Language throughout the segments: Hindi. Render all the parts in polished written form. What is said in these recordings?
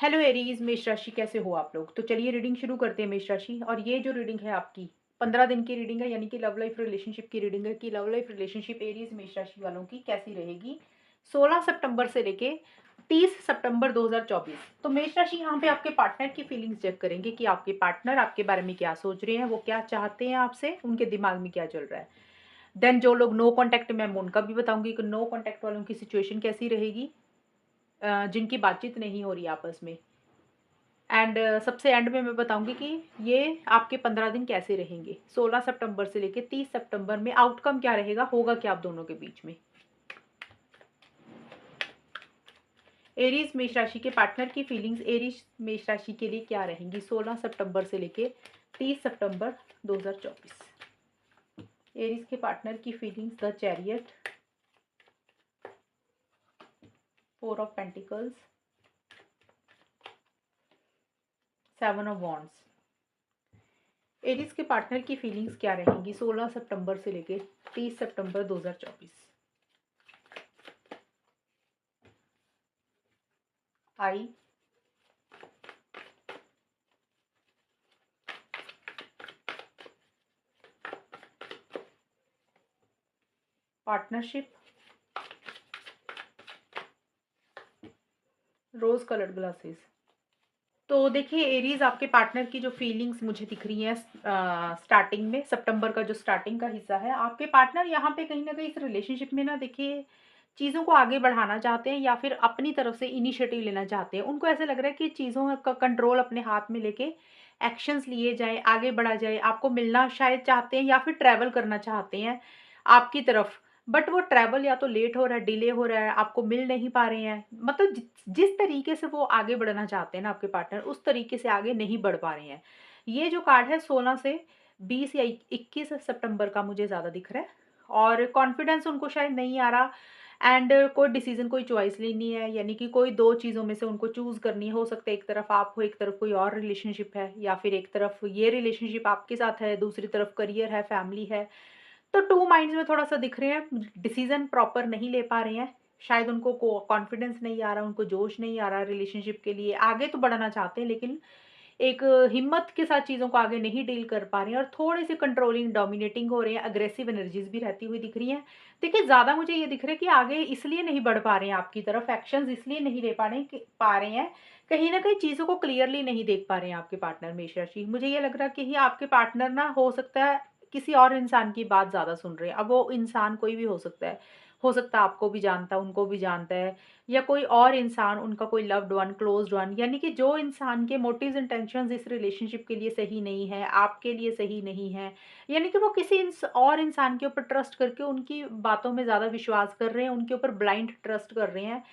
हेलो एरीज, मेष राशि कैसे हो आप लोग। तो चलिए रीडिंग शुरू करते हैं मेष राशि। और ये जो रीडिंग है आपकी 15 दिन की रीडिंग है, यानी कि लव लाइफ रिलेशनशिप की रीडिंग है कि लव लाइफ रिलेशनशिप एरीज मेष राशि वालों की कैसी रहेगी 16 सितंबर से लेके 30 सितंबर 2024। तो मेष राशि यहाँ पे आपके पार्टनर की फीलिंग्स चेक करेंगे कि आपके पार्टनर आपके बारे में क्या सोच रहे हैं, वो क्या चाहते हैं आपसे, उनके दिमाग में क्या चल रहा है। देन जो लोग नो कॉन्टैक्ट में, मैं उनका भी बताऊंगी कि नो कॉन्टैक्ट वालों की सिचुएशन कैसी रहेगी, जिनकी बातचीत नहीं हो रही आपस में। एंड सबसे एंड में मैं बताऊंगी कि ये आपके 15 दिन कैसे रहेंगे 16 सितंबर से लेकर 30 सितंबर में। आउटकम क्या रहेगा, होगा क्या आप दोनों के बीच में। एरीज मेष राशि के पार्टनर की फीलिंग्स एरीज मेष राशि के लिए क्या रहेंगी 16 सितंबर से लेकर 30 सितंबर 2024। एरीज के पार्टनर की feelings, the chariot, 4 of pentacles, 7 of wands. Aries के पार्टनर की फीलिंग्स क्या रहेंगी 16 सितंबर से लेकर 30 सितंबर 2024। आई, पार्टनरशिप, रोज कलर्ड ग्लासेस। तो देखिए एरीज, आपके पार्टनर की जो फीलिंग्स मुझे दिख रही हैं स्टार्टिंग में, सितंबर का जो स्टार्टिंग का हिस्सा है, आपके पार्टनर यहाँ पे कहीं ना कहीं इस रिलेशनशिप में ना, देखिए चीज़ों को आगे बढ़ाना चाहते हैं या फिर अपनी तरफ से इनिशिएटिव लेना चाहते हैं। उनको ऐसा लग रहा है कि चीज़ों का कंट्रोल अपने हाथ में लेके एक्शंस लिए जाए, आगे बढ़ा जाए। आपको मिलना शायद चाहते हैं या फिर ट्रैवल करना चाहते हैं आपकी तरफ। बट वो ट्रैवल या तो लेट हो रहा है, डिले हो रहा है, आपको मिल नहीं पा रहे हैं। मतलब जिस तरीके से वो आगे बढ़ना चाहते हैं ना आपके पार्टनर, उस तरीके से आगे नहीं बढ़ पा रहे हैं। ये जो कार्ड है 16 से 20 या 21 सितंबर का मुझे ज़्यादा दिख रहा है। और कॉन्फिडेंस उनको शायद नहीं आ रहा। एंड कोई डिसीजन, कोई चॉइस लेनी है, यानी कि कोई दो चीज़ों में से उनको चूज करनी है। हो सकता है एक तरफ आप हो, एक तरफ कोई और रिलेशनशिप है, या फिर एक तरफ ये रिलेशनशिप आपके साथ है, दूसरी तरफ करियर है, फैमिली है। तो टू माइंड्स में थोड़ा सा दिख रहे हैं, डिसीजन प्रॉपर नहीं ले पा रहे हैं। शायद उनको कॉन्फिडेंस नहीं आ रहा, उनको जोश नहीं आ रहा रिलेशनशिप के लिए। आगे तो बढ़ना चाहते हैं लेकिन एक हिम्मत के साथ चीज़ों को आगे नहीं डील कर पा रहे हैं, और थोड़े से कंट्रोलिंग, डोमिनेटिंग हो रहे हैं। अग्रेसिव एनर्जीज भी रहती हुई दिख रही हैं। देखिए ज़्यादा मुझे ये दिख रहा है कि आगे इसलिए नहीं बढ़ पा रहे हैं आपकी तरफ, एक्शंस इसलिए नहीं ले पा रहे हैं, कहीं ना कहीं चीज़ों को क्लियरली नहीं देख पा रहे हैं आपके पार्टनर मेष राशि। मुझे ये लग रहा है कि ही आपके पार्टनर ना, हो सकता है किसी और इंसान की बात ज़्यादा सुन रहे हैं। अब वो इंसान कोई भी हो सकता है आपको भी जानता है, उनको भी जानता है, या कोई और इंसान, उनका कोई लव्ड वन, क्लोज्ड वन, यानी कि जो इंसान के मोटिव्स इंटेंशंस इस रिलेशनशिप के लिए सही नहीं है, आपके लिए सही नहीं है। यानी कि वो किसी और इंसान के ऊपर ट्रस्ट करके उनकी बातों में ज़्यादा विश्वास कर रहे हैं, उनके ऊपर ब्लाइंड ट्रस्ट कर रहे हैं।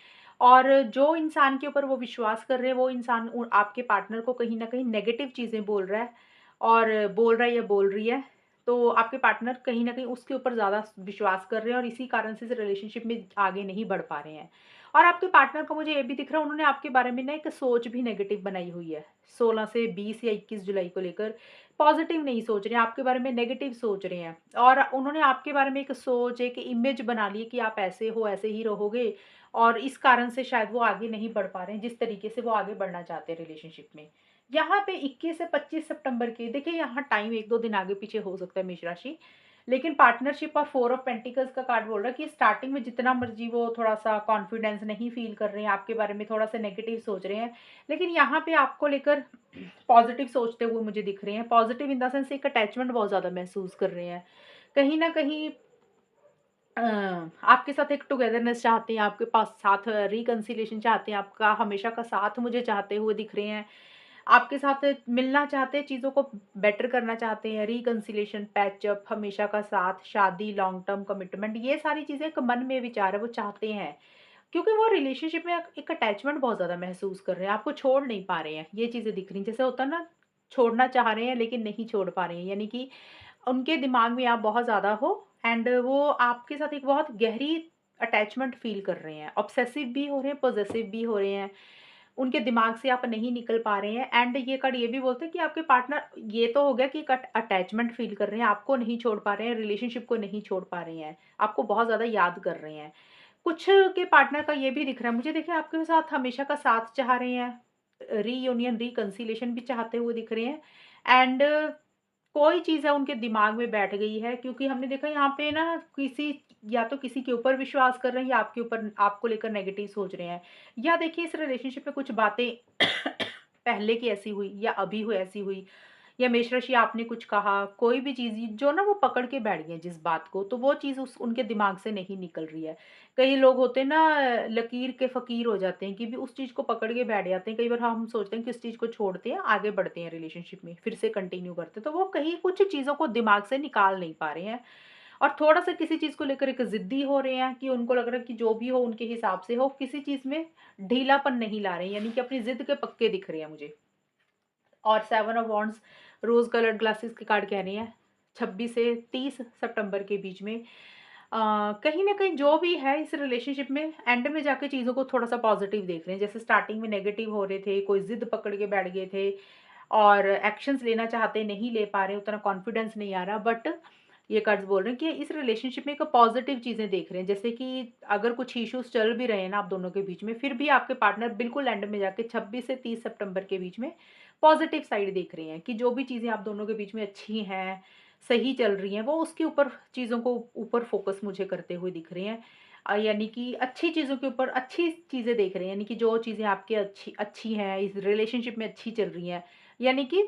और जो इंसान के ऊपर वो विश्वास कर रहे हैं, वो इंसान आपके पार्टनर को कहीं ना कहीं नेगेटिव चीज़ें बोल रहा है, और बोल रहा है या बोल रही है। तो आपके पार्टनर कहीं न कहीं उसके ऊपर ज़्यादा विश्वास कर रहे हैं, और इसी कारण से इस रिलेशनशिप में आगे नहीं बढ़ पा रहे हैं। और आपके पार्टनर को मुझे ये भी दिख रहा है, उन्होंने आपके बारे में ना एक सोच भी नेगेटिव बनाई हुई है। 16 से 20 या 21 जुलाई को लेकर पॉजिटिव नहीं सोच रहे हैं, आपके बारे में नेगेटिव सोच रहे हैं। और उन्होंने आपके बारे में एक सोच, एक इमेज बना ली है कि आप ऐसे हो, ऐसे ही रहोगे, और इस कारण से शायद वो आगे नहीं बढ़ पा रहे हैं जिस तरीके से वो आगे बढ़ना चाहते हैं रिलेशनशिप में। यहाँ पे 21 से 25 सितंबर के, देखिए यहाँ टाइम 1-2 दिन आगे पीछे हो सकता है मेष राशि। लेकिन पार्टनरशिप और 4 ऑफ पेंटिकल्स का कार्ड बोल रहा है कि स्टार्टिंग में जितना मर्जी वो थोड़ा सा कॉन्फिडेंस नहीं फील कर रहे हैं आपके बारे में, थोड़ा सा नेगेटिव सोच रहे हैं, लेकिन यहाँ पे आपको लेकर पॉजिटिव सोचते हुए मुझे दिख रहे हैं। पॉजिटिव इन द सेंस एक अटैचमेंट बहुत ज़्यादा महसूस कर रहे हैं। कहीं ना कहीं आपके साथ एक टुगेदरनेस चाहते हैं, आपके पास साथ रिकंसिलिएशन चाहते हैं, आपका हमेशा का साथ मुझे चाहते हुए दिख रहे हैं। आपके साथ मिलना चाहते हैं, चीज़ों को बेटर करना चाहते हैं, रिकंसिलिएशन, पैचअप, हमेशा का साथ, शादी, लॉन्ग टर्म कमिटमेंट, ये सारी चीज़ें एक मन में विचार है, वो चाहते हैं। क्योंकि वो रिलेशनशिप में एक अटैचमेंट बहुत ज़्यादा महसूस कर रहे हैं, आपको छोड़ नहीं पा रहे हैं, ये चीज़ें दिख रही हैं। जैसे होता है ना, छोड़ना चाह रहे हैं लेकिन नहीं छोड़ पा रहे हैं, यानी कि उनके दिमाग में आप बहुत ज़्यादा हो, एंड वो आपके साथ एक बहुत गहरी अटैचमेंट फ़ील कर रहे हैं, ऑब्सेसिव भी हो रहे हैं, पॉसेसिव भी हो रहे हैं। उनके दिमाग से आप नहीं निकल पा रहे हैं। एंड ये कार्ड ये भी बोलते हैं कि आपके पार्टनर, ये तो हो गया कि एक अटैचमेंट फ़ील कर रहे हैं, आपको नहीं छोड़ पा रहे हैं, रिलेशनशिप को नहीं छोड़ पा रहे हैं, आपको बहुत ज़्यादा याद कर रहे हैं। कुछ के पार्टनर का ये भी दिख रहा है मुझे, देखिए आपके साथ हमेशा का साथ चाह रहे हैं, रीयूनियन, रिकंसिलिएशन भी चाहते हुए दिख रहे हैं एंड कोई चीज़ है उनके दिमाग में बैठ गई है क्योंकि हमने देखा यहाँ पे ना किसी या तो किसी के ऊपर विश्वास कर रहे हैं या आपके ऊपर आपको लेकर नेगेटिव सोच रहे हैं। या देखिए इस रिलेशनशिप में कुछ बातें पहले की ऐसी हुई या अभी हुई ऐसी हुई या मेष राशि आपने कुछ कहा, कोई भी चीज़ जो ना वो पकड़ के बैठ गए जिस बात को, तो वो चीज़ उस उनके दिमाग से नहीं निकल रही है। कई लोग होते हैं ना लकीर के फ़कीर हो जाते हैं कि भी उस चीज़ को पकड़ के बैठ जाते हैं। कई बार हम सोचते हैं कि इस चीज़ को छोड़ते हैं, आगे बढ़ते हैं रिलेशनशिप में, फिर से कंटिन्यू करते हैं। तो वो कहीं कुछ चीज़ों को दिमाग से निकाल नहीं पा रहे हैं और थोड़ा-सा किसी चीज़ को लेकर एक ज़िद्दी हो रहे हैं कि उनको लग रहा है कि जो भी हो उनके हिसाब से हो, किसी चीज़ में ढीलापन नहीं ला रहे हैं, यानी कि अपनी ज़िद के पक्के दिख रहे हैं मुझे। और 7 of wands rose coloured glasses के कार्ड कह रहे हैं 26 से 30 सितंबर के बीच में कहीं न कहीं जो भी है इस रिलेशनशिप में एंड में जाके चीज़ों को थोड़ा-सा पॉज़िटिव देख रहे हैं। जैसे स्टार्टिंग में नेगेटिव हो रहे थे, कोई ज़िद पकड़ के बैठ गए थे और एक्शंस लेना चाहते, नहीं ले पा रहे, उतना कॉन्फिडेंस नहीं आ रहा बट ये कार्ड्स बोल रहे हैं कि इस रिलेशनशिप में एक पॉज़िटिव चीज़ें देख रहे हैं। जैसे कि अगर कुछ इश्यूज़ चल भी रहे हैं ना आप दोनों के बीच में, फिर भी आपके पार्टनर बिल्कुल एंड में जाके 26 से 30 सितंबर के बीच में पॉज़िटिव साइड देख रहे हैं कि जो भी चीज़ें आप दोनों के बीच में अच्छी हैं, सही चल रही हैं, वो उसके ऊपर चीज़ों को ऊपर फ़ोकस मुझे करते हुए दिख रहे हैं। यानी कि अच्छी चीज़ों के ऊपर अच्छी चीज़ें देख रहे हैं, यानी कि जो चीज़ें आपकी अच्छी अच्छी हैं, इस रिलेशनशिप में अच्छी चल रही हैं, यानी कि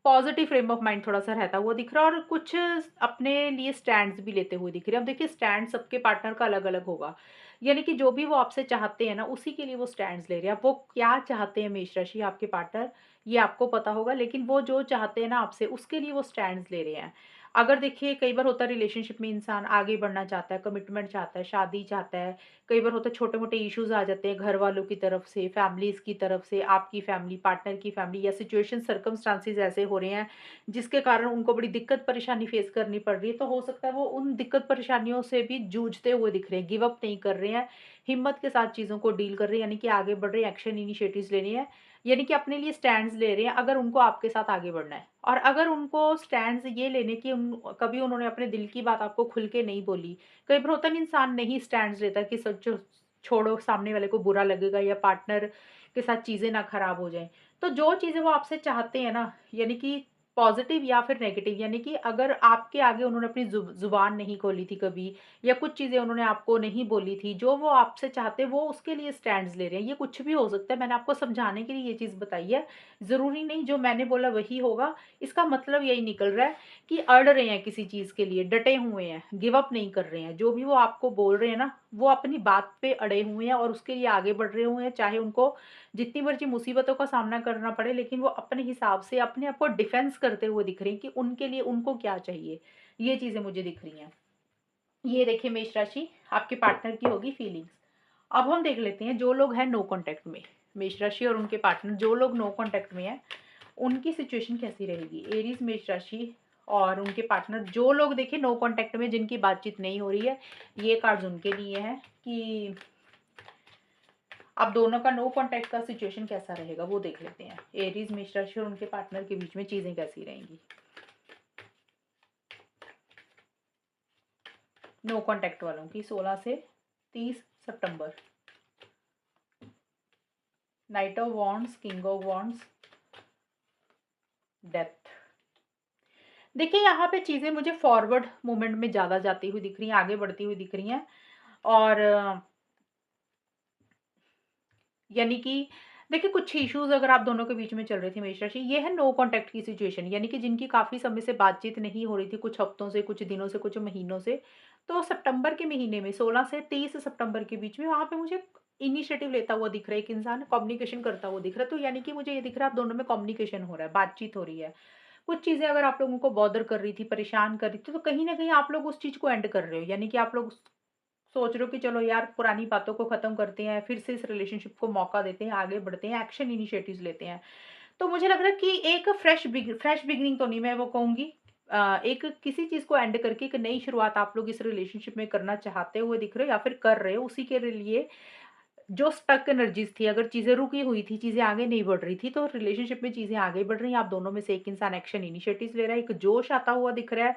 पॉज़िटिव फ्रेम ऑफ माइंड थोड़ा-सा रहता हुआ दिख रहा है और कुछ अपने लिए स्टैंड्स भी लेते हुए दिख रहे हैं। अब देखिए स्टैंड सबके पार्टनर का अलग-अलग होगा। यानी कि जो भी वो आपसे चाहते हैं ना, उसी के लिए वो स्टैंड्स ले रहे हैं। अब वो क्या चाहते हैं मेष राशि आपके पार्टनर, ये आपको पता होगा, लेकिन वो जो चाहते हैं ना आपसे, उसके लिए वो स्टैंड्स ले रहे हैं। अगर देखिए कई बार होता है रिलेशनशिप में इंसान आगे बढ़ना चाहता है, कमिटमेंट चाहता है, शादी चाहता है, कई बार होता है छोटे-मोटे इश्यूज़ आ जाते हैं घर वालों की तरफ से, फैमिलीज़ की तरफ से, आपकी फैमिली, पार्टनर की फैमिली या सिचुएशन सर्कमस्टांसेस ऐसे हो रहे हैं, जिसके कारण उनको बड़ी दिक्कत परेशानी फेस करनी पड़ रही है। तो हो सकता है वो उन दिक्कत परेशानियों से भी जूझते हुए दिख रहे हैं, गिव अप नहीं कर रहे हैं, हिम्मत के साथ चीज़ों को डील कर रहे हैं, यानी कि आगे बढ़ रहे हैं, एक्शन इनिशिएटिव्स ले रहे हैं, यानी कि अपने लिए स्टैंड्स ले रहे हैं अगर उनको आपके साथ आगे बढ़ना है। और अगर उनको स्टैंड्स ये लेने की कभी उन्होंने अपने दिल की बात आपको खुल के नहीं बोली, कई बार होता है ना इंसान नहीं स्टैंड्स लेता कि सोचो छोड़ो सामने वाले को बुरा लगेगा या पार्टनर के साथ चीज़ें ना खराब हो जाएँ। तो जो चीज़ें वो आपसे चाहते हैं ना, यानी कि पॉज़िटिव या फिर नेगेटिव, यानी कि अगर आपके आगे उन्होंने अपनी ज़ुबान नहीं खोली थी कभी या कुछ चीज़ें उन्होंने आपको नहीं बोली थी, जो वो आपसे चाहते हैं वो उसके लिए स्टैंड्स ले रहे हैं। ये कुछ भी हो सकता है, मैंने आपको समझाने के लिए ये चीज़ बताई है। ज़रूरी नहीं जो मैंने बोला वही होगा, इसका मतलब यही निकल रहा है कि अड़ रहे हैं किसी चीज़ के लिए, डटे हुए हैं, गिव अप नहीं कर रहे हैं। जो भी वो आपको बोल रहे हैं ना, वो अपनी बात पे अड़े हुए हैं और उसके लिए आगे बढ़ रहे हुए हैं, चाहे उनको जितनी मर्ज़ी मुसीबतों का सामना करना पड़े, लेकिन वो अपने हिसाब से अपने आप को डिफेंस करते हुए दिख रही हैं कि उनके लिए उनको क्या चाहिए। ये चीज़ें मुझे दिख रही हैं। ये देखिए मेष राशि आपके पार्टनर की होगी फीलिंग्स। अब हम देख लेते हैं जो लोग हैं नो कॉन्टैक्ट में, मेष राशि और उनके पार्टनर जो लोग नो कॉन्टैक्ट में हैं, उनकी सिचुएशन कैसी रहेगी? एरीज़ मेष राशि और उनके पार्टनर जो लोग देखिए नो कॉन्टैक्ट में जिनकी बातचीत नहीं हो रही है, ये कार्ड्स उनके लिए हैं कि अब दोनों का नो कॉन्टैक्ट का सिचुएशन कैसा रहेगा वो देख लेते हैं। एरीज़ मेष राशि और उनके पार्टनर के बीच में चीज़ें कैसी रहेंगी? नो कॉन्टैक्ट वालों की 16 से 30 सितंबर। Knight of wands, king of wands, death. देखिए यहाँ पे चीज़ें मुझे फॉरवर्ड मूवमेंट में ज़्यादा जाती हुई दिख रही हैं, आगे बढ़ती हुई दिख रही हैं और यानी कि देखिए कुछ इश्यूज़ अगर आप दोनों के बीच में चल रहे थे मेष राशि, ये है नो कॉन्टैक्ट की सिचुएशन, यानी कि जिनकी काफ़ी समय से बातचीत नहीं हो रही थी, कुछ हफ्तों से, कुछ दिनों से, कुछ महीनों से। तो सितंबर के महीने में 16 से 30 सितंबर के बीच में वहाँ पे मुझे इनिशिएटिव लेता हुआ दिख रहा है, एक इंसान कम्युनिकेशन करता हुआ दिख रहा है। तो यानी कि मुझे ये दिख रहा है आप दोनों में कम्युनिकेशन हो रहा है, बातचीत हो रही है। कुछ चीज़ें अगर आप लोगों को बॉदर कर रही थी, परेशान कर रही थी, तो कहीं न कहीं आप लोग उस चीज़ को एंड कर रहे हो। यानी कि आप लोग सोच रहे हो कि चलो यार पुरानी बातों को खत्म करते हैं, फिर से इस रिलेशनशिप को मौका देते हैं, आगे बढ़ते हैं, एक्शन इनिशिएटिव्स लेते हैं। तो मुझे लग रहा है कि एक फ्रेश बिगिनिंग तो नहीं मैं वो कहूँगी, एक किसी चीज़ को एंड करके एक नई शुरुआत आप लोग इस रिलेशनशिप में करना चाहते हुए दिख रहे हो या फिर कर रहे हो। उसी के लिए जो स्टक एनर्जीज़ थी, अगर चीज़ें रुकी हुई थी, चीज़ें आगे नहीं बढ़ रही थी, तो रिलेशनशिप में चीज़ें आगे बढ़ रही हैं। आप दोनों में से एक इंसान एक्शन इनिशिएटिव्स ले रहा है, एक जोश आता हुआ दिख रहा है।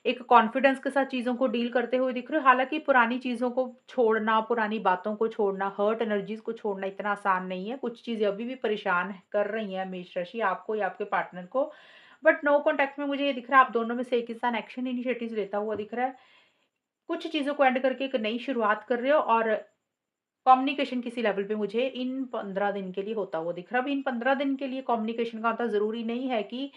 एक कॉन्फिडेंस के साथ चीज़ों को डील करते हुए दिख रहे हो। हालाँकि पुरानी चीज़ों को छोड़ना, पुरानी बातों को छोड़ना, हर्ट एनर्जीज़ को छोड़ना इतना आसान नहीं है। कुछ चीज़ें अभी भी परेशान कर रही हैं मेष राशि आपको या आपके पार्टनर को। बट नो कॉन्टैक्ट में मुझे ये दिख रहा है आप दोनों में से एक इंसान एक्शन इनिशिएटिव्स लेता हुआ दिख रहा है। कुछ चीज़ों को एंड करके एक नई शुरुआत कर रहे हो और कम्युनिकेशन किसी लेवल पे मुझे इन 15 दिन के लिए होता हुआ दिख रहा है। अब इन 15 दिन के लिए कम्युनिकेशन का होता ज़रूरी नहीं है कि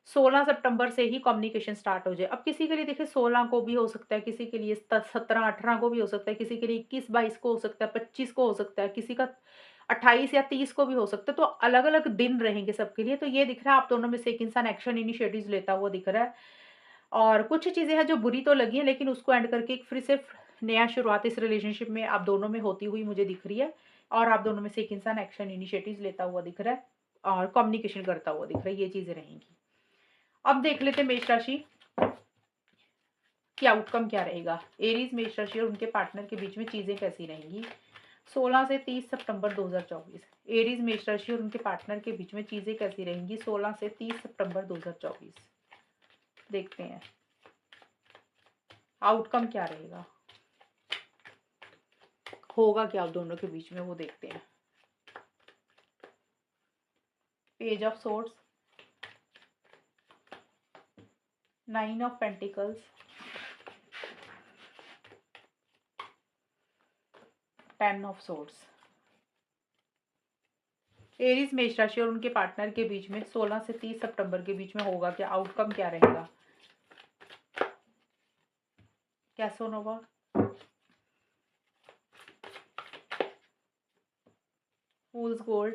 16 सितंबर से ही कम्युनिकेशन स्टार्ट हो जाए। अब किसी के लिए देखिए 16 को भी हो सकता है, किसी के लिए 17-18 को भी हो सकता है, किसी के लिए 21-22 को हो सकता है, 25 को हो सकता है, किसी का 28 या 30 को भी हो सकता है। तो अलग-अलग दिन रहेंगे सबके लिए। तो ये दिख रहा है आप दोनों में से एक इंसान एक्शन इनिशिएटिव्स लेता हुआ दिख रहा है। और कुछ चीज़ें हैं जो बुरी तो लगी हैं लेकिन उसको एंड करके एक फिर से नया शुरुआत इस रिलेशनशिप में आप दोनों में होती हुई मुझे दिख रही है और आप दोनों में से एक इंसान एक्शन इनिशिएटिव्स लेता हुआ दिख रहा है और कम्युनिकेशन करता हुआ दिख रहा है। ये चीज़ें रहेंगी। अब देख लेते हैं मेष राशि की आउटकम क्या रहेगा। एरीज मेष राशि और उनके पार्टनर के बीच में चीज़ें कैसी रहेंगी 16 से 30 सितंबर 2024। एरीज मेष राशि और उनके पार्टनर के बीच में चीज़ें कैसी रहेंगी 16 से 30 सितंबर 2024। देखते हैं आउटकम क्या रहेगा, होगा क्या आप दोनों के बीच में, वो देखते हैं। Page of source, 9 of pentacles, 10 of source. Aries मेष राशि और उनके पार्टनर के बीच में 16 से 30 सितंबर के बीच में होगा क्या, आउटकम क्या रहेगा। कैसोनोवा, फूल्स गोल्ड,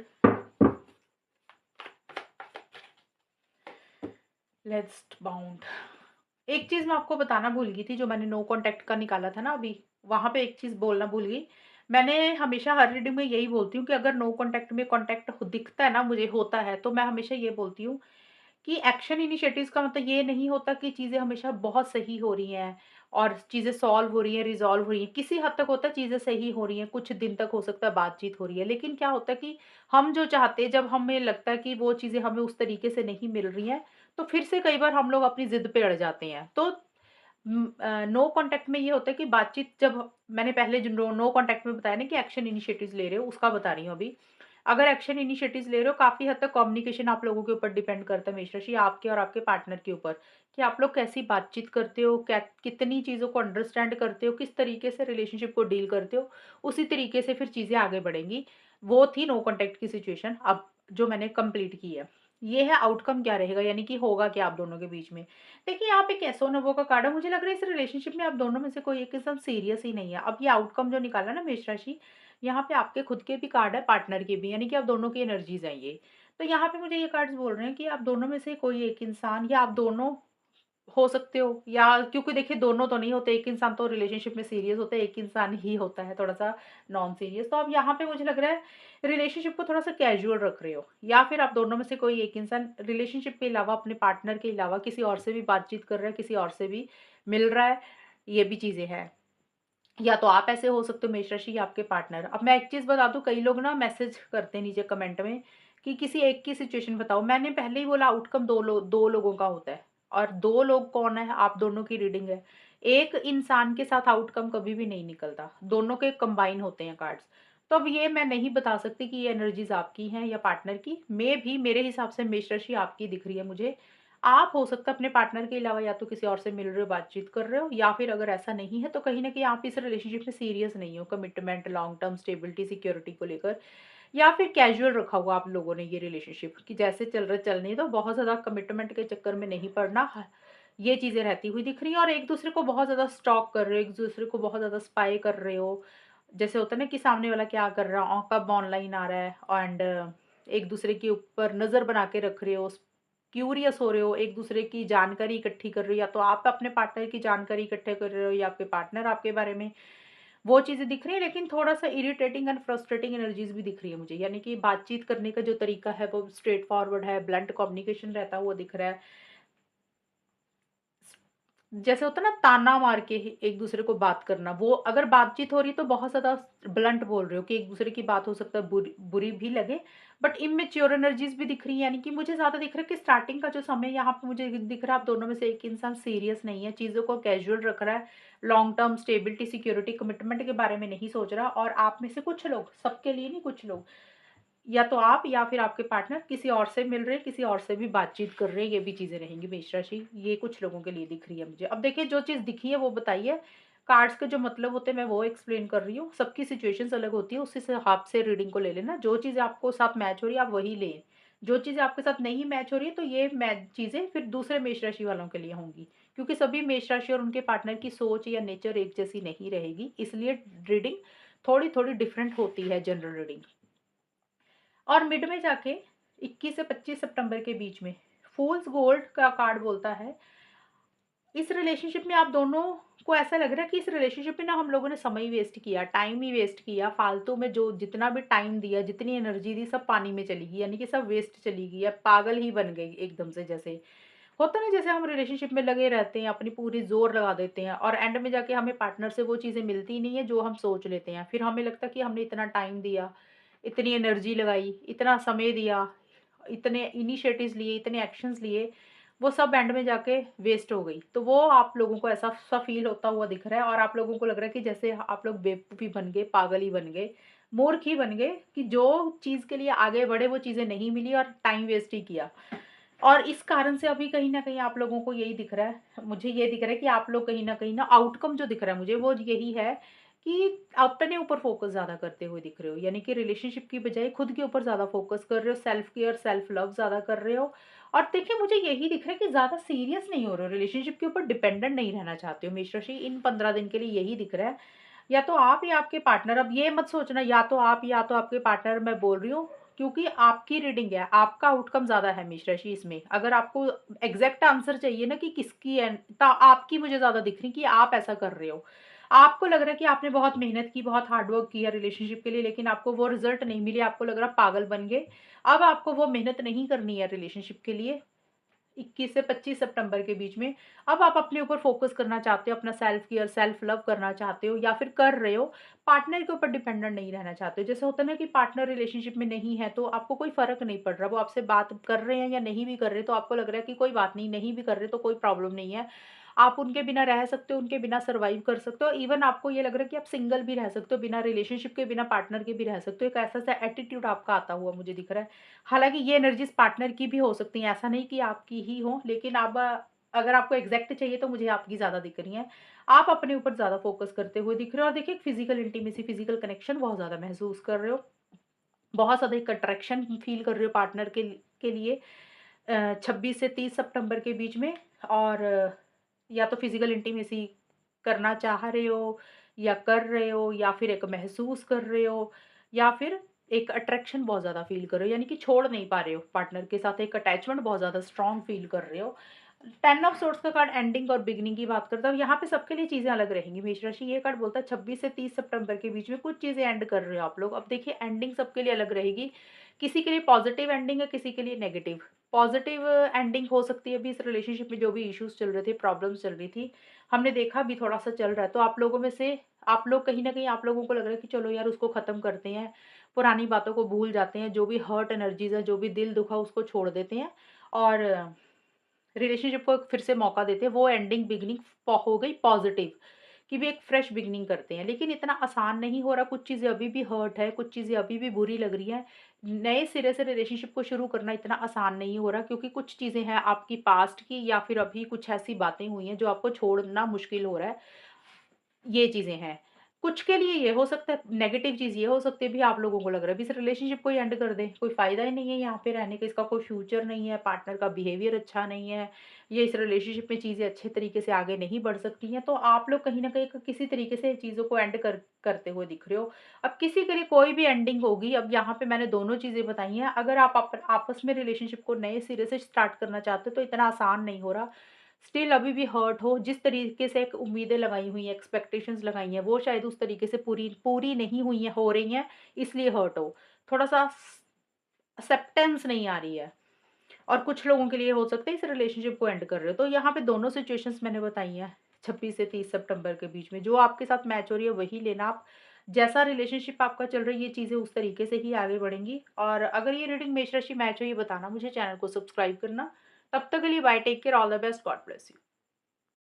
लेट्स बाउंड। एक चीज मैं आपको बताना भूल गई थी, जो मैंने नो कांटेक्ट का निकाला था ना अभी, वहां पे एक चीज बोलना भूल गई। मैंने हमेशा हर रीडिंग में यही बोलती हूँ कि अगर नो कांटेक्ट में कांटेक्ट दिखता है ना मुझे होता है, तो मैं हमेशा ये बोलती हूँ कि एक्शन इनिशिएटिव्स का मतलब ये नहीं होता कि चीज़ें हमेशा बहुत सही हो रही हैं और चीज़ें सॉल्व हो रही हैं, रिज़ॉल्व हो रही हैं। किसी हद तक होता है चीज़ें सही हो रही हैं, कुछ दिन तक हो सकता है बातचीत हो रही है। लेकिन क्या होता है कि हम जो चाहते हैं, जब हमें लगता है कि वो चीज़ें हमें उस तरीके से नहीं मिल रही हैं, तो फिर से कई बार हम लोग अपनी ज़िद पे अड़ जाते हैं। तो नो कॉन्टैक्ट में ये होता है कि बातचीत जब मैंने पहले जो नो नो कॉन्टैक्ट में बताया ना कि एक्शन इनिशिएटिव्स ले रहे हो, उसका बता रही हूँ अभी। अगर एक्शन इनिशिएटिव्स ले रहे हो, काफ़ी हद तक कम्युनिकेशन आप लोगों के ऊपर डिपेंड करता है मेष राशि, आपके और आपके पार्टनर के ऊपर, कि आप लोग कैसी बातचीत करते हो, क्या कितनी चीज़ों को अंडरस्टैंड करते हो, किस तरीके से रिलेशनशिप को डील करते हो, उसी तरीके से फिर चीज़ें आगे बढ़ेंगी। वो थी नो कॉन्टैक्ट की सिचुएशन, अब जो मैंने कंप्लीट की है। ये है आउटकम क्या रहेगा, यानी कि होगा क्या आप दोनों के बीच में। देखिए, यहाँ पे कैसो नोवो का कार्ड है, मुझे लग रहा है इस रिलेशनशिप में आप दोनों में से कोई एक इंसान सीरियस ही नहीं है। अब ये आउटकम जो निकाला ना मेष राशि, यहाँ पे आपके खुद के भी कार्ड है, पार्टनर के भी, यानी कि आप दोनों की एनर्जीज हैं ये। तो यहाँ पे मुझे ये कार्ड्स बोल रहे हैं कि आप दोनों में से कोई एक इंसान या आप दोनों हो सकते हो, या क्योंकि देखिए दोनों तो नहीं होते, एक इंसान तो रिलेशनशिप में सीरियस होता है, एक इंसान ही होता है थोड़ा-सा नॉन सीरियस। तो अब यहाँ पे मुझे लग रहा है रिलेशनशिप को थोड़ा-सा कैजुअल रख रहे हो, या फिर आप दोनों में से कोई एक इंसान रिलेशनशिप के अलावा अपने पार्टनर के अलावा किसी और से भी बातचीत कर रहा है, किसी और से भी मिल रहा है, ये भी चीज़ें हैं। या तो आप ऐसे हो सकते हो मेष राशि या आपके पार्टनर। अब मैं एक चीज़ बता दूँ, कई लोग ना मैसेज करते हैं नीचे कमेंट में कि किसी एक की सिचुएशन बताओ। मैंने पहले ही बोला आउटकम 2 लोगों का होता है और 2 लोग कौन है? आप दोनों की रीडिंग है। एक इंसान के साथ आउटकम कभी भी नहीं निकलता, दोनों के कंबाइन होते हैं कार्ड्स। तो अब ये मैं नहीं बता सकती कि ये एनर्जीज़ आपकी हैं या पार्टनर की। मेबी मेरे हिसाब से मेष राशि आपकी दिख रही है मुझे। आप हो सकता है अपने पार्टनर के अलावा या तो किसी और से मिल रहे हो, बातचीत कर रहे हो, या फिर अगर ऐसा नहीं है तो कहीं न कहीं आप इस रिलेशनशिप में सीरियस नहीं हो, commitment, long term stability, security को लेकर, या फिर कैजुअल रखा हुआ आप लोगों ने ये रिलेशनशिप कि जैसे चल रहा है चलने दो, बहुत ज़्यादा कमिटमेंट के चक्कर में नहीं पड़ना। ह ये चीज़ें रहती हुई दिख रही हैं और एक-दूसरे को बहुत ज़्यादा स्टॉक कर रहे हो, एक-दूसरे को बहुत ज़्यादा स्पाई कर रहे हो। जैसे होता है ना कि सामने वाला क्या कर रहा है, कब ऑनलाइन आ रहा है, एंड एक-दूसरे के ऊपर नज़र बना के रख रहे हो, क्यूरियस हो रहे हो, एक-दूसरे की जानकारी इकट्ठी कर रहे हो, या तो आप अपने पार्टनर की जानकारी इकट्ठे कर रहे हो या आपके पार्टनर आपके बारे में, वो चीज़ें दिख रही है। लेकिन थोड़ा-सा इरिटेटिंग एंड फ्रस्ट्रेटिंग एनर्जीज़ भी दिख रही है मुझे, यानी कि बातचीत करने का जो तरीका है वो स्ट्रेट फॉरवर्ड है, ब्लंट कम्युनिकेशन रहता हुआ दिख रहा है। जैसे होता है ना ताना मार के एक दूसरे को बात करना, वो अगर बातचीत हो रही है तो बहुत ज़्यादा ब्लंट बोल रहे हो कि एक दूसरे की बात हो सकता है बुरी बुरी भी लगे, बट इमेच्योर एनर्जीज भी दिख रही है। यानी कि मुझे ज़्यादा दिख रहा है कि स्टार्टिंग का जो समय यहाँ पे मुझे दिख रहा है, आप दोनों में से एक इंसान सीरियस नहीं है, चीज़ों को कैजुअल रख रहा है, long term stability security commitment के बारे में नहीं सोच रहा। और आप में से कुछ लोग, सबके लिए नहीं, कुछ लोग, या तो आप या फिर आपके पार्टनर किसी और से मिल रहे हैं, किसी और से भी बातचीत कर रहे हैं, ये भी चीज़ें रहेंगी मेष राशि। ये कुछ लोगों के लिए दिख रही है मुझे। अब देखिए जो चीज़ दिखी है वो बताइए। कार्ड्स के जो मतलब होते हैं मैं वो एक्सप्लेन कर रही हूँ। सबकी सिचुएशंस अलग होती है, उसी से हिसाब से रीडिंग को ले लेना। जो चीज़ आपको साथ मैच हो रही है आप वही लें। जो चीज़ें आपके साथ नहीं मैच हो रही है तो ये मैच चीज़ें फिर दूसरे मेष राशि वालों के लिए होंगी। क्योंकि सभी मेष राशि और उनके पार्टनर की सोच या नेचर एक जैसी नहीं रहेगी, इसलिए रीडिंग थोड़ी-थोड़ी डिफरेंट होती है, जनरल रीडिंग। और मिड में जाके 21 से 25 सितंबर के बीच में फूल्स गोल्ड का कार्ड बोलता है, इस रिलेशनशिप में आप दोनों को ऐसा लग रहा है कि इस रिलेशनशिप में ना हम लोगों ने समय वेस्ट किया, टाइम ही वेस्ट किया, फालतू में जो जितना भी टाइम दिया, जितनी एनर्जी दी, सब पानी में चली गई, यानी कि सब वेस्ट चली गई, या पागल ही बन गई एकदम से। जैसे होता है ना, जैसे हम रिलेशनशिप में लगे रहते हैं, अपनी पूरी जोर लगा देते हैं और एंड में जाके हमें पार्टनर से वो चीज़ें मिलती नहीं है जो हम सोच लेते हैं। फिर हमें लगता है कि हमने इतना टाइम दिया, इतनी एनर्जी लगाई, इतना समय दिया, इतने इनिशिएटिव्स लिए, इतने एक्शंस लिए, वो सब एंड में जाके वेस्ट हो गई। तो वो आप लोगों को ऐसा सा फील होता हुआ दिख रहा है और आप लोगों को लग रहा है कि जैसे आप लोग बेवकूफ़ ही बन गए, पागल ही बन गए, मूर्ख ही बन गए कि जो चीज़ के लिए आगे बढ़े वो चीज़ें नहीं मिली और टाइम वेस्ट ही किया। और इस कारण से अभी कहीं न कहीं आप लोगों को यही दिख रहा है, मुझे ये दिख रहा है कि आप लोग कहीं न कहीं ना आउटकम जो दिख रहा है मुझे वो यही है कि अपने ऊपर फ़ोकस ज़्यादा करते हुए दिख रहे हो। यानी कि रिलेशनशिप की बजाय खुद के ऊपर ज़्यादा फ़ोकस कर रहे हो, सेल्फ केयर, सेल्फ लव ज़्यादा कर रहे हो। और देखिए मुझे यही दिख रहा है कि ज़्यादा सीरियस नहीं हो रहे हो, रिलेशनशिप के ऊपर डिपेंडेंट नहीं रहना चाहते हो मेष राशि, इन 15 दिन के लिए यही दिख रहा है। या तो आप या आपके पार्टनर, अब ये मत सोचना या तो आप या तो आपके पार्टनर, मैं बोल रही हूँ क्योंकि आपकी रीडिंग है, आपका आउटकम ज़्यादा है मेष राशि इसमें। अगर आपको एग्ज़ैक्ट आंसर चाहिए ना कि किसकी है, तो आपकी मुझे ज़्यादा दिख रही कि आप ऐसा कर रहे हो। आपको लग रहा है कि आपने बहुत मेहनत की, बहुत हार्ड वर्क किया रिलेशनशिप के लिए, लेकिन आपको वो रिज़ल्ट नहीं मिले, आपको लग रहा पागल बन गए। अब आपको वो मेहनत नहीं करनी है रिलेशनशिप के लिए। 21 से 25 सितंबर के बीच में अब आप अपने ऊपर फोकस करना चाहते हो, अपना सेल्फ केयर, सेल्फ लव करना चाहते हो या फिर कर रहे हो, पार्टनर के ऊपर डिपेंडेंट नहीं रहना चाहते हो। जैसे होता है ना कि पार्टनर रिलेशनशिप में नहीं है तो आपको कोई फ़र्क नहीं पड़ रहा, वो आपसे बात कर रहे हैं या नहीं भी कर रहे, तो आपको लग रहा है कि कोई बात नहीं, नहीं भी कर रहे तो कोई प्रॉब्लम नहीं है। आप उनके बिना रह सकते हो, उनके बिना सर्वाइव कर सकते हो, इवन आपको ये लग रहा है कि आप सिंगल भी रह सकते हो, बिना रिलेशनशिप के, बिना पार्टनर के भी रह सकते हो। एक ऐसा-सा एटीट्यूड आपका आता हुआ मुझे दिख रहा है। हालाँकि ये एनर्जीज़ पार्टनर की भी हो सकती हैं, ऐसा नहीं कि आपकी ही हो, लेकिन अब अगर आपको एग्ज़ैक्ट चाहिए तो मुझे आपकी ज़्यादा दिख रही हैं। आप अपने ऊपर ज़्यादा फ़ोकस करते हुए दिख रहे हो और देखिए फिज़िकल इंटीमेसी, फिज़िकल कनेक्शन बहुत ज़्यादा महसूस कर रहे हो। बहुत ज़्यादा एक अट्रैक्शन फ़ील कर रहे हो पार्टनर के लिए 26 से 30 सितंबर के बीच में। और या तो फिज़िकल इंटीमेसी करना चाह रहे हो या कर रहे हो या फिर एक महसूस कर रहे हो या फिर एक अट्रैक्शन बहुत ज़्यादा फ़ील कर रहे हो, यानी कि छोड़ नहीं पा रहे हो पार्टनर के साथ, एक अटैचमेंट बहुत ज़्यादा स्ट्रॉन्ग फ़ील कर रहे हो। 10 ऑफ सोर्ड्स का कार्ड एंडिंग और बिगिनिंग की बात करता है। यहाँ पे सबके लिए चीज़ें अलग रहेंगी मेष राशि। ये कार्ड बोलता है 26 से 30 सितंबर के बीच में कुछ चीज़ें एंड कर रहे हो आप लोग। अब देखिए एंडिंग सबके लिए अलग रहेगी। किसी के लिए पॉजिटिव एंडिंग है, किसी के लिए नेगेटिव। पॉजिटिव एंडिंग हो सकती है अभी इस रिलेशनशिप में जो भी इश्यूज़ चल रहे थे, प्रॉब्लम्स चल रही थी, हमने देखा अभी थोड़ा-सा चल रहा है। तो आप लोगों में से आप लोग कहीं न कहीं आप लोगों को लग रहा है कि चलो यार उसको ख़त्म करते हैं, पुरानी बातों को भूल जाते हैं, जो भी हर्ट एनर्जीज़ है, जो भी दिल दुखा उसको छोड़ देते हैं और रिलेशनशिप को एक फिर से मौका देते हैं। वो एंडिंग बिगिनिंग हो गई पॉजिटिव, कि भी एक फ्रेश बिगिनिंग करते हैं। लेकिन इतना आसान नहीं हो रहा, कुछ चीज़ें अभी भी हर्ट है, कुछ चीज़ें अभी भी बुरी लग रही हैं। नए सिरे से रिलेशनशिप को शुरू करना इतना आसान नहीं हो रहा, क्योंकि कुछ चीज़ें हैं आपकी पास्ट की या फिर अभी कुछ ऐसी बातें हुई हैं जो आपको छोड़ना मुश्किल हो रहा है। ये चीज़ें हैं। कुछ के लिए ये हो सकता है, नेगेटिव चीज़ ये हो सकती है भी आप लोगों को लग रहा है भी इस रिलेशनशिप को ही एंड कर दें, कोई फ़ायदा ही नहीं है यहाँ पे रहने का, इसका कोई फ्यूचर नहीं है, पार्टनर का बिहेवियर अच्छा नहीं है, ये इस रिलेशनशिप में चीज़ें अच्छे तरीके से आगे नहीं बढ़ सकती हैं। तो आप लोग कहीं न कहीं किसी तरीके से चीज़ों को एंड करते हुए दिख रहे हो। अब किसी के लिए कोई भी एंडिंग होगी, अब यहाँ पे मैंने दोनों चीज़ें बताई हैं। अगर आप आपस में रिलेशनशिप को नए सिरे से स्टार्ट करना चाहते हो तो इतना आसान नहीं हो रहा। स्टिल अभी भी हर्ट हो, जिस तरीके से एक उम्मीदें लगाई हुई हैं, एक्सपेक्टेशंस लगाई हैं, वो शायद उस तरीके से पूरी पूरी नहीं हुई हैं, हो रही हैं, इसलिए हर्ट हो। थोड़ा-सा एक्सेप्टेंस नहीं आ रही है। और कुछ लोगों के लिए हो सकता है इस रिलेशनशिप को एंड कर रहे हो। तो यहाँ पे दोनों सिचुएशंस मैंने बताई हैं 26 से 30 सितंबर के बीच में। जो आपके साथ मैच हो रही है वही लेना आप। जैसा रिलेशनशिप आपका चल रहा है ये चीज़ें उस तरीके से ही आगे बढ़ेंगी। और अगर ये रीडिंग मेष राशि मैच हो ये बताना मुझे, चैनल को सब्सक्राइब करना। तब तक के लिए bye, take care, all the best, God bless you.